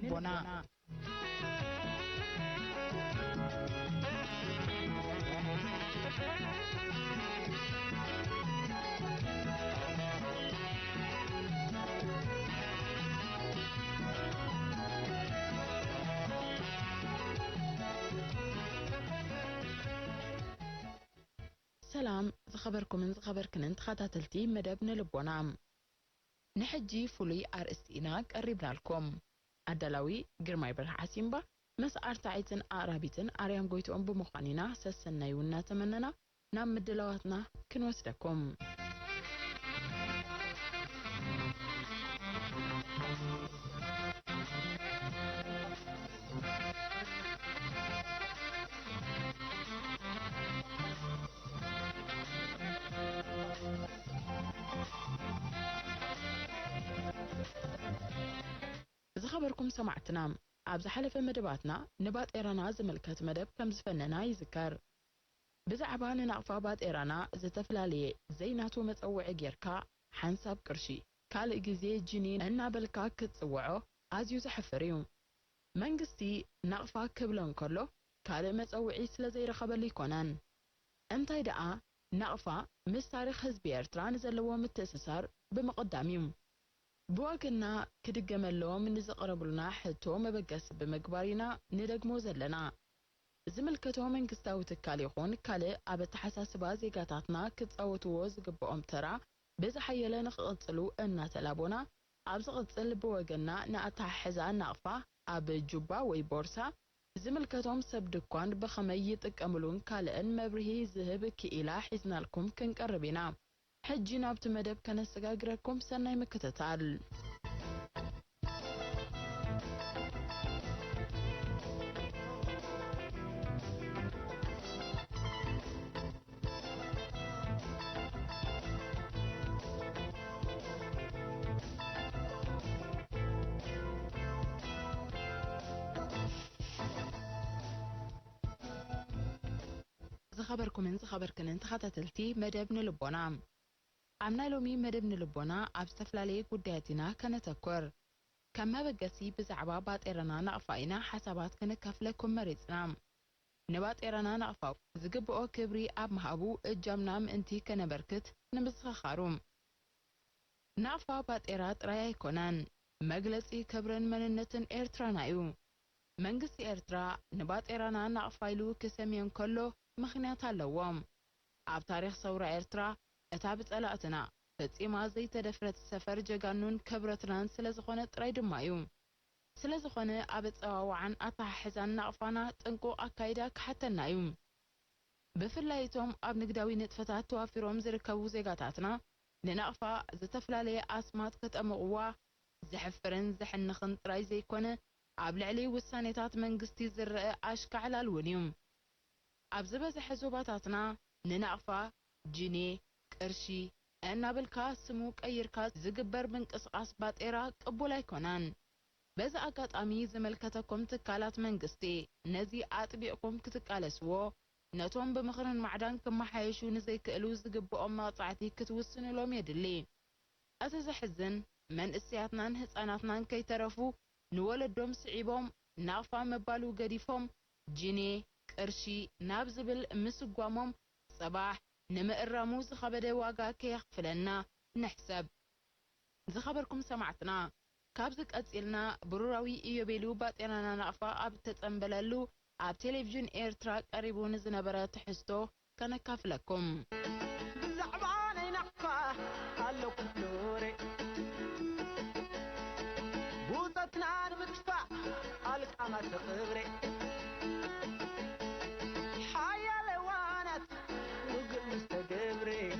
ልቦና سلام زخبركم من زخبركن تخاتلتي مدبن لبونا نحجي فولي ارستينا قربنا لكم عدلاوي ግርማይ ብርሃ ዓሲምባ مس ارتعيتن عربيتن اريام ጎይቶኦም بمخانينا سسنايونا تمننا ናብ ምድላዋትና ክንወስደኩም زخبركم سمعتنا عبز حلف مدباتنا نبات إيرانا زملكت مدب كم زفننا يذكر بزعبان نقفا بات إيرانا زتفلالي زيناتو متقوع جيركا حنساب كرشي كال إجزي جنين أنا بالكا كتصوعو عزيو زحفريو منقستي نقفا كبلون كله كال متقوعي سلزي رخبالي كونان انتاي دقا نقفا مس تاريخ حزب إيرترا نزلوا متأسسار بمقداميوم بواقنا كدقملو من زقربلنا حتو مبقس بمقبارينا ندقمو زلنا زملكتو من قستاو تكاليخون كالي عبت حساسبا زيقاتاتنا كتصاوتو زقبقوم ترا بزحيلا نخغطلو انا تلابونا عبز غطل بواقنا ناقتا حزان نقفا عب جوبا وي بورسا زملكتوم سبدكوان بخميت اكاملون كالين مبرهي زهب كإلا حزنا لكم كنقربينا حجينا بتمدب كان استقاقركم سنة مكتتال زخبركم من زخبركن انت خطتلتي مدبن لبونا عمنا لومي مدبن لبونا عبستفلالي قدياتنا كانتكور كما بقسي بزعبا بات إيرانا نقفاينا حسابات كنكافلكم مريزنا نبات إيرانا نقفاو زقبقو كبري عب محابو الجامنام انتي كنبركت نبزخخاروم نقفا بات إيرات رايا يكونان مجلسي كبرن مننتن إيرترانايو منقسي إيرترا نبات إيرانا نقفايلو كسمين كله مخنيات اللوام عب تاريخ صورة إيرترا اتابت ألاتنا فتيما زي تدفرت السفر جاقانون كبرتران سلازخونة رايد مايوم سلازخونة عبت أواوعان أطا حزان نقفانا تنقو أكايدا كحتى النايوم بفلايتهم أب نقداوي نتفتات توافيروم زركبو زيقاتاتنا لنقفا زتفلالي أسمات كتأمقوا زحفرن زحنخن راي زي كونه عبلعلي والسانيتات منقستي زرق أشكع لالونيوم عبزبز حزوباتاتنا لنقفا جيني قرشي أنا بالكاس سموك أيركاس زقبر بنقصقاس باتيرا قبولا يكونان بزا أقات أمي زملكتكم تكالات منقستي نزي أطبيعكم كتكالسوو نتوم بمخرن معدان كما حيشو نزي كألو زقبو أما طاعتي كتوسن لهم يدلي أتز حزن من اسياتنان هساناتنان كي ترفو نولدهم سعيبهم نافا مبالو قديفهم جيني قرشي نابزبل مسقوامهم صباح نمقرامو زخبده واقا كيخفلنا نحسب زخبركم سمعتنا كابزك أتسئلنا بروراوي إيوبيلو باتينانا نقفا أب تتنبللو أب تلفزيون إيرتراك قريبون زنبرا تحستو كنكافلكم زعباني نقفا هلو كفلوري بوطتنا نمتفع القامة تقبري حيا لوانت مستقبري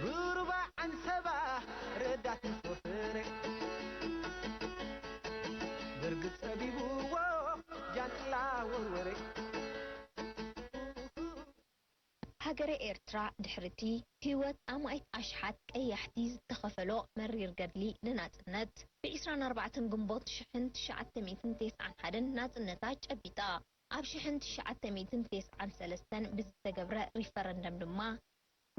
بربع عن سبع ردات مصفري برقص أبيبو جانلا وروري هاجر إيرترا دحرتي هيوت أمايت أشحات أي حديث تخفلو مرير قدلي لناتنت بعسران 4 قنبوط شحنت شعات ميتن تيس عن حدن ناتنتاج أبيتا عب شحنت شعات ميتن تيس عن سلستان بزتقبرة ريفرندم دما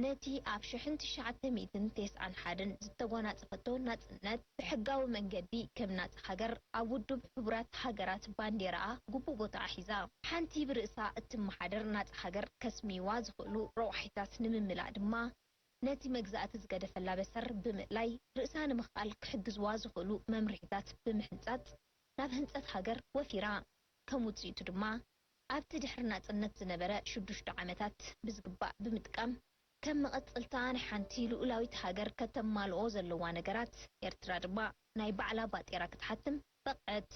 نتي ኣብ 1991 ዝተጎናጸፈቶ ናጽነት ብሕጋዊ መንገዲ ከም ናጽ ሃገር ኣብ ውድብ ሕቡራት ሃገራት ባንዴራኣ ግቡእ ቦታ ሒዛ ሓንቲ ብርእሳ እትመሓደር ናጽ ሃገር ከስሚዋ ዝኽእሉ ረዋሒታት ንምምላእ ድማ ነቲ መግዛእቲ ዝገደፈላ በሰር ብምእላይ ርእሳ ንምኽኣል ክሕግዝዋ ዝኽእሉ መምርሒታት ብምሕንጻጽ ናብ ህንጸት ሃገር ወፊራ ከም ውጽኢቱ ድማ ኣብቲ ድሕሪ ናጽነት ዝነበረ 6 ዓመታት ብዝግባእ ብምጥቃም ከም መቐጽልታ ናይ ሓንቲ ልኡላዊት ሃገር ከተማልኦ ዘለዋ ነገራት ኤርትራ ድማ ናይ ባዕላ ባጤራ ክትሓትም በቕዐት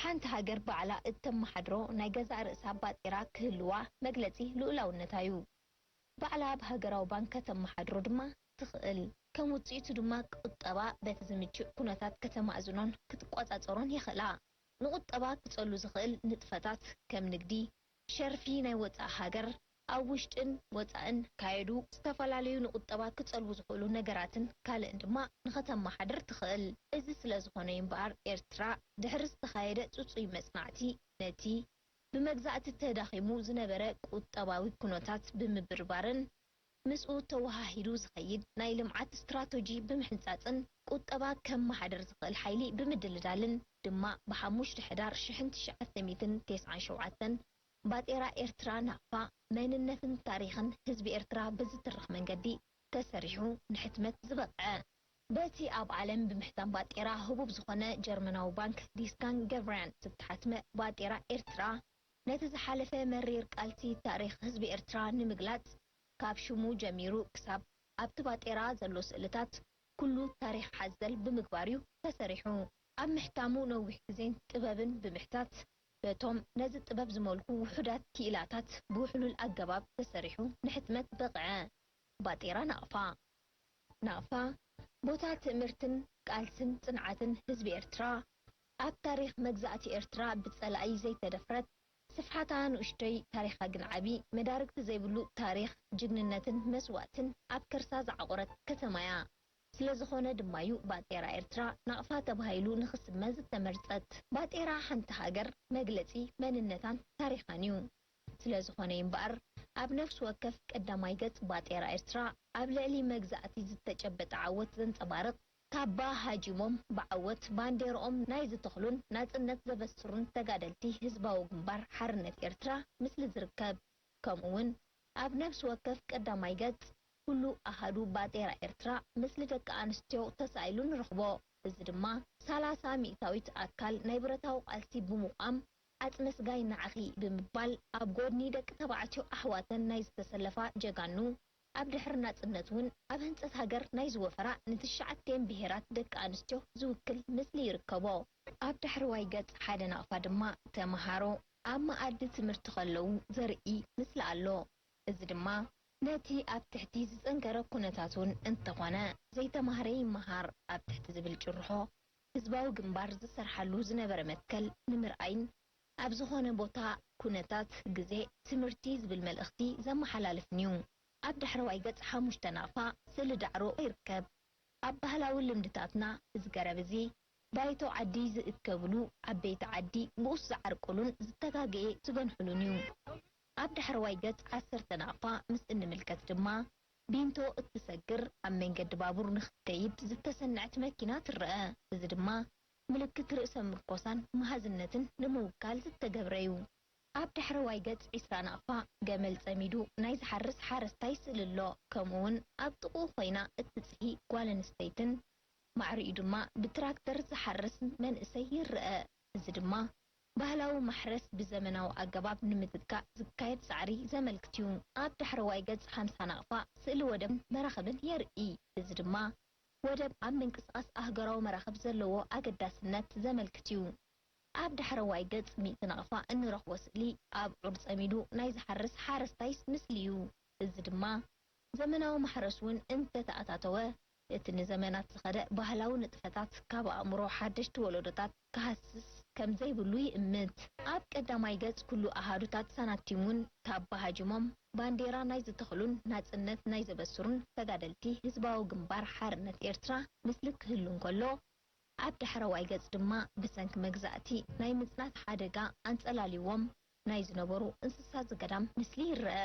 ሓንቲ ሃገር ባዕላ እተመሓድሮ ናይ ገዛ ርእሳ ባጤራ ክህልዋ መግለጺ ልኡላውነታ እዩ ባዕላ ብሃገራዊ ባንክ ከተመሓድሮ ድማ ትኽእል ከም ውጽኢቱ ድማ ቁጠባ በቲ ዝምችእ ኩነታት ከተማእዝኖን ክትቋጻጸሮን ይኽእላ ንቁጠባ ክጸሉ ዝኽእል ንጥፈታት ከም ንግዲ ሸርፊ ናይ ወፃእ ሃገር ኣብ ውሽጥን ወፃእን ካየዱ ዝተፈላለዩ ንቁጠባ ክጸልቡ ዝኽእሉ ነገራትን ካልእን ድማ ንኸተመሓድር ትኽእል እዚ ስለ ዝኾነ እምበር ኤርትራ ድሕሪ ዝተኻየደ ጽጹይ መጽናዕቲ ነቲ ብመግዛእቲ ተዳኺሙ ዝነበረ ቁጠባዊ ኩነታት ብምብርባርን ምስኡ ተወሃሂዱ ዝኸይድ ናይ ልምዓት ስትራቴጂ ብምሕንጻጽን ቁጠባ ከም ማሕደር ዝኽእል ሓይሊ ብምድልዳልን ድማ ብ5 ሕዳር 1997 ባጤራ ኤርትራ ናቕፋ መንነትን ታሪኽን ህዝቢ ኤርትራ ብዝትርኽ መንገዲ ተሰሪሑ ንሕትመት ዝበቕዐ በቲ ኣብ ዓለም ብምሕታም ባጤራ ህቡብ ዝኾነ ጀርመናዊ ባንክ ዲስካን ገብርያን ዝተሓትመ ባጤራ ኤርትራ ነቲ ዝሓለፈ መሪር ቃልሲ ታሪኽ ህዝቢ ኤርትራ ንምግላጽ ካብ ሽሙ ጀሚሩ ክሳብ ኣብቲ ባጤራ ዘሎ ስእልታት ኩሉ ታሪኽ ሓዘል ብምግባር እዩ ተሰሪሑ ኣብ ምሕታሙ ነዊሕ ግዜን ጥበብን ብምሕታት በቶም ነዚ ጥበብ ዝመልኩ ውሑዳት ክኢላታት ብውሕሉል ኣገባብ ተሰሪሑ ንሕትመት በቕዐ ባጤራ ናቕፋ ቦታ ትምህርትን ቃልስን ጽንዓትን ህዝቢ ኤርትራ ኣብ ታሪኽ መግዛእቲ ኤርትራ ብጸላኢ ዘይተደፍረት ስፍሓታ ንኡሽተይ ታሪኻ ግን ዓቢ መዳርግቲ ዘይብሉ ታሪኽ ጅግንነትን መስዋዕትን ኣብ ከርሳ ዝዓቆረት ከተማያ ስለ ዝኾነ ድማዩ ባጤራ ኤርትራ ናቕፋ ተባሂሉ ንኽስመ ዝተመርጸት ባጤራ ሓንቲ ሃገር መግለጺ መንነታን ታሪኻን እዩ ስለ ዝኾነ እምበር ኣብ ነፍሲ ወከፍ ቀዳማይ ገጽ ባጤራ ኤርትራ ኣብ ልዕሊ መግዛእቲ ዝተጨበጠ ዓወት ዘንጸባርቕ ካባ ሃጂሞም ብዓወት ባንዴርኦም ናይ ዝተኽሉን ናጽነት ዘበስሩን ተጋደልቲ ህዝባዊ ግንባር ሓርነት ኤርትራ ምስሊ ዝርከብ ከምኡውን ኣብ ነፍሲ ወከፍ ቀዳማይ ገጽ ኩሉ ኣሃዱ ባጤራ ኤርትራ ምስሊ ደቂ ኣንስትዮ ተሳኢሉ ንረኽቦ እዚ ድማ 30 ሚእታዊት ኣካል ናይ ብረታዊ ቃልሲ ብምቋም ኣጽመስጋይ ናዕኺ ብምባል ኣብ ጎድኒ ደቂ ተባዕትዮ ኣሕዋተን ናይ ዝተሰለፋ ጀጋኑ ኣብ ድሕሪ ናጽነት እውን ኣብ ህንጸት ሃገር ናይ ዝወፈራ ንትሽዓተን ብሄራት ደቂ ኣንስትዮ ዝውክል ምስሊ ይርከቦ ኣብ ድሕሪዋይ ገጽ ሓደ ናቕፋ ድማ ተምሃሮ ኣብ መኣዲ ትምህርቲ ከለዉ ዘርኢ ምስሊ ኣሎ እዚ ድማ ነቲ ኣብ ትሕቲ ዝጸንከረ ኩነታት እውን እንተኾነ ዘይተማሃረ ይመሃር ኣብ ትሕቲ ዝብል ጭርሖ ህዝባዊ ግንባር ዝሰርሓሉ ዝነበረ መትከል ንምርኣይን ኣብ ዝኾነ ቦታ ኩነታት ግዜ ትምህርቲ ዝብል መልእኽቲ ዘመሓላልፍን እዩ ኣብ ድሕሪዋይ ገጽ 5 ናቕፋ ስእሊ ዳዕሮ ይርከብ ኣብ ባህላዊ ልምድታትና ዝገረብ እዚ ባይቶ ዓዲ ዝእከብሉ ዓበይቲ ዓዲ ብኡስ ዝዓርቁሉን ዝተጋገየ ዝገንሕሉን እዩ ኣብ ድሕሪዋይ ገጽ 10 ናቕፋ ምስ እንምልከት ድማ ቢንቶ እትሰግር ኣብ መንገዲ ባቡር ንኽትከይድ ዝተሰንዐት መኪና ትርአ እዚ ድማ ምልክት ርእሰ ምርኮሳን መሃዝነትን ንምውካል ዝተገብረ እዩ ኣብ ድሕሪዋይ ገጽ 20 ናቕፋ ገመል ጸሚዱ ናይ ዝሓርስ ሓረስታይ ስእሊ ኣሎ ከምኡውን ኣብ ጥቑ ኮይና እትጽሂ ጓል ኣንስተይትን ማዕሪኡ ድማ ብትራክተር ዝሓርስ መንእሰይ ይርአ እዚ ድማ ባህላዊ ማሕረስ ብዘመናዊ ኣገባብ ንምትካእ ዝካየድ ጻዕሪ ዘመልክት እዩ ኣብ ድሕሪዋይ ገጽ 50 ናቕፋ ስእሊ ወደብን መራኸብን የርኢ እዚ ድማ ወደብ ኣብ ምንቅስቓስ ኣህጉራዊ መራኸብ ዘለዎ ኣገዳስነት ዘመልክት እዩ ኣብ ድሕሪዋይ ገጽ 100 ናቕፋ እንረኽቦ ስእሊ ኣብ ዑር ጸሚዱ ናይ ዝሓርስ ሓረስታይ ምስሊ እዩ እዚ ድማ ዘመናዊ ማሕረስ እውን እንተተኣታተወ እቲ ንዘመናት ዝኸደ ባህላዊ ንጥፈታት ካብ ኣእምሮ ሓደሽቲ ወለዶታት ክሃስስ ከም ዘይብሉ ይእምት ኣብ ቀዳማይ ገጽ ኩሉ ኣሃዱታት ሰናቲሙን ካባ ሃጂሞም ባንዴራ ናይ ዝተኽሉን ናጽነት ናይ ዘበስሩን ተጋደልቲ ህዝባዊ ግንባር ሓርነት ኤርትራ ምስሊ ክህሉ እንከሎ ኣብ ድሕሪዋይ ገጽ ድማ ብሰንኪ መግዛእቲ ናይ ምጽናት ሓደጋ ኣንጸላሊዎም ናይ ዝነበሩ እንስሳ ዘገዳም ምስሊ ይርአ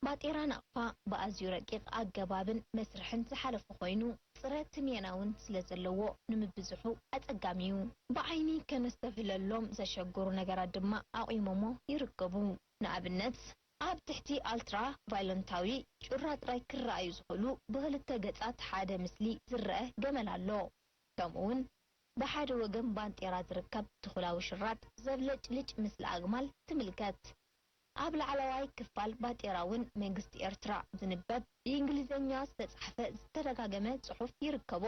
ባጤራ ናቕፋ ብኣዝዩ ረቂቕ ኣገባብን መስርሕን ዝሓለፈ ኮይኑ ፅረት ትሜናውን ስለ ዘለዎ ንምብዝሑ ኣጸጋሚ እዩ ብዓይኒ ከነስተፍለሎም ዘሸግሩ ነገራት ድማ ኣቑሞሞ ይርከቡ ንኣብነት ኣብ ትሕቲ ኣልትራ ቫዮለንታዊ ጩራ ጥራይ ክረኣዩ ዝኽእሉ ብክልተ ገጻት ሓደ ምስሊ ዝርአ ገመል ኣሎ ከምኡውን ብሓደ ወገን ባንጤራ ዝርከብ ትኹላዊ ሽራጥ ዘብለጭልጭ ምስሊ ኣግማል ትምልከት ኣብ ላዕለዋይ ክፋል ባጤራውን መንግስቲ ኤርትራ ዝንበብ ብእንግሊዝኛ ዝተጻሕፈ ዝተደጋገመ ጽሑፍ ይርከቦ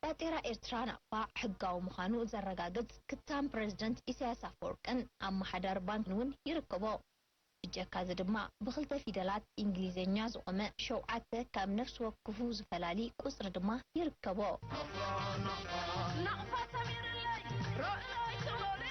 ባጤራ ኤርትራ ናቕፋ ሕጋዊ ምዃኑ ዘረጋግጽ ክታም ፕሬዝደንት ኢሳያስ አፈወርቅን ኣመሓዳሪ ባንክን ይርከቦ ብጀካ ድማ ብክልተ ፊደላት እንግሊዝኛ ዝቆመ 7 ካብ ነፍሲ ወከፉ ዝፈላሊ ቁጽሪ ድማ ይርከቦ ናቕፋ ሰሚርለይ ሮእይ ተወሪ